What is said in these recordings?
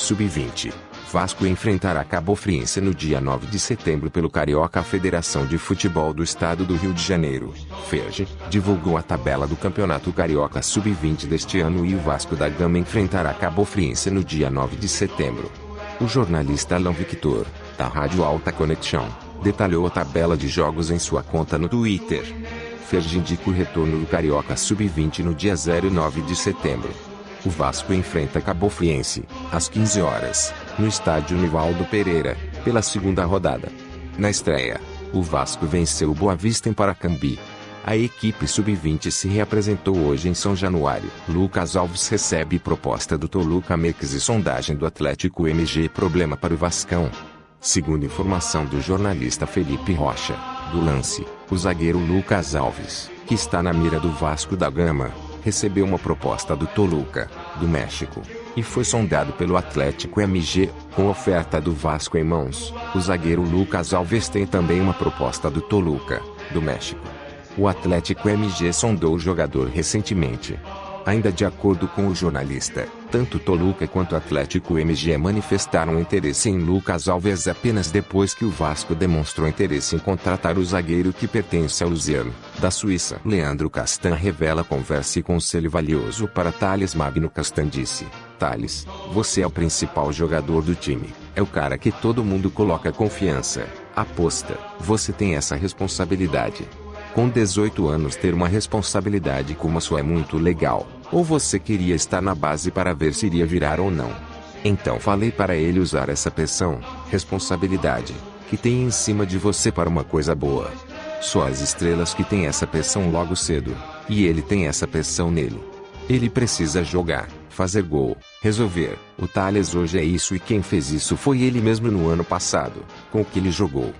Sub-20. Vasco enfrentará Cabo Friense no dia 9 de setembro pelo Carioca. A Federação de Futebol do Estado do Rio de Janeiro, FERJ, divulgou a tabela do Campeonato Carioca Sub-20 deste ano e o Vasco da Gama enfrentará Cabo Friense no dia 9 de setembro. O jornalista Alan Victor, da Rádio Alta Conexão, detalhou a tabela de jogos em sua conta no Twitter. FERJ indica o retorno do Carioca Sub-20 no dia 9 de setembro. O Vasco enfrenta Cabo Friense, às 15 horas, no estádio Nivaldo Pereira, pela segunda rodada. Na estreia, o Vasco venceu o Boa Vista em Paracambi. A equipe Sub-20 se reapresentou hoje em São Januário. Lucas Alves recebe proposta do Toluca Mex e sondagem do Atlético MG problema para o Vascão. Segundo informação do jornalista Felipe Rocha, do Lance, o zagueiro Lucas Alves, que está na mira do Vasco da Gama, recebeu uma proposta do Toluca, do México, e foi sondado pelo Atlético MG. Com oferta do Vasco em mãos, o zagueiro Lucas Alves tem também uma proposta do Toluca, do México. O Atlético MG sondou o jogador recentemente. Ainda de acordo com o jornalista, tanto Toluca quanto Atlético MG manifestaram interesse em Lucas Alves apenas depois que o Vasco demonstrou interesse em contratar o zagueiro que pertence ao Luzern, da Suíça. Leandro Castan revela conversa e conselho valioso para Thales Magno. Castan disse: "Thales, você é o principal jogador do time, é o cara que todo mundo coloca confiança, aposta, você tem essa responsabilidade. Com 18 anos ter uma responsabilidade como a sua é muito legal. Ou você queria estar na base para ver se iria virar ou não. Então falei para ele usar essa pressão, responsabilidade, que tem em cima de você para uma coisa boa. Só as estrelas que têm essa pressão logo cedo, e ele tem essa pressão nele. Ele precisa jogar, fazer gol, resolver. O Thales hoje é isso e quem fez isso foi ele mesmo no ano passado, com o que ele jogou.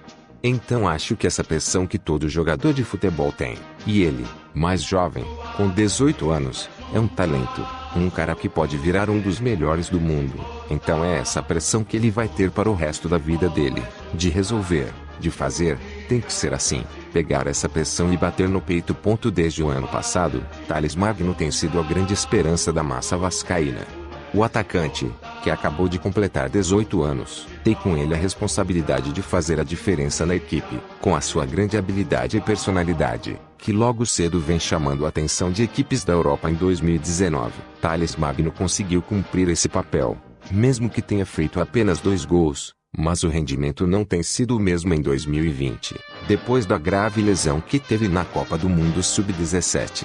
Então acho que essa pressão que todo jogador de futebol tem, e ele, mais jovem, com 18 anos, é um talento, um cara que pode virar um dos melhores do mundo. Então é essa pressão que ele vai ter para o resto da vida dele, de resolver, de fazer, tem que ser assim, pegar essa pressão e bater no peito. Desde o ano passado, Thales Magno tem sido a grande esperança da massa vascaína. O atacante, que acabou de completar 18 anos, tem com ele a responsabilidade de fazer a diferença na equipe, com a sua grande habilidade e personalidade, que logo cedo vem chamando a atenção de equipes da Europa. Em 2019, Thales Magno conseguiu cumprir esse papel, mesmo que tenha feito apenas 2 gols, mas o rendimento não tem sido o mesmo em 2020, depois da grave lesão que teve na Copa do Mundo Sub-17.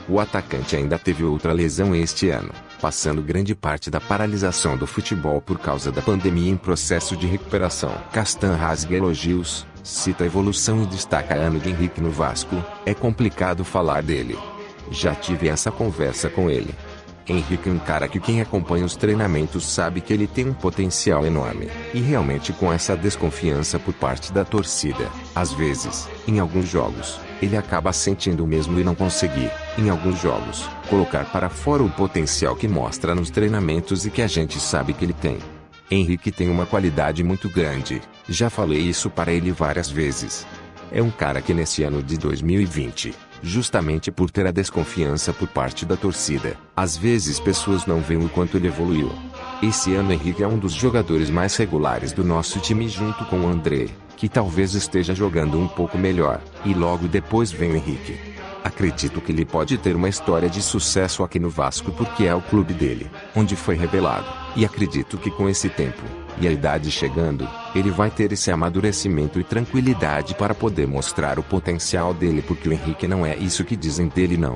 O atacante ainda teve outra lesão este ano, passando grande parte da paralisação do futebol por causa da pandemia em processo de recuperação. Castan rasga elogios, cita a evolução e destaca ano de Henrique no Vasco. É complicado falar dele. Já tive essa conversa com ele. Henrique é um cara que quem acompanha os treinamentos sabe que ele tem um potencial enorme. E realmente com essa desconfiança por parte da torcida, às vezes, em alguns jogos, ele acaba sentindo o mesmo e não conseguir, em alguns jogos, colocar para fora o potencial que mostra nos treinamentos e que a gente sabe que ele tem. Henrique tem uma qualidade muito grande, já falei isso para ele várias vezes. É um cara que nesse ano de 2020, justamente por ter a desconfiança por parte da torcida, às vezes pessoas não veem o quanto ele evoluiu. Esse ano Henrique é um dos jogadores mais regulares do nosso time junto com o André, que talvez esteja jogando um pouco melhor, e logo depois vem o Henrique. Acredito que ele pode ter uma história de sucesso aqui no Vasco porque é o clube dele, onde foi revelado, e acredito que com esse tempo, e a idade chegando, ele vai ter esse amadurecimento e tranquilidade para poder mostrar o potencial dele porque o Henrique não é isso que dizem dele não.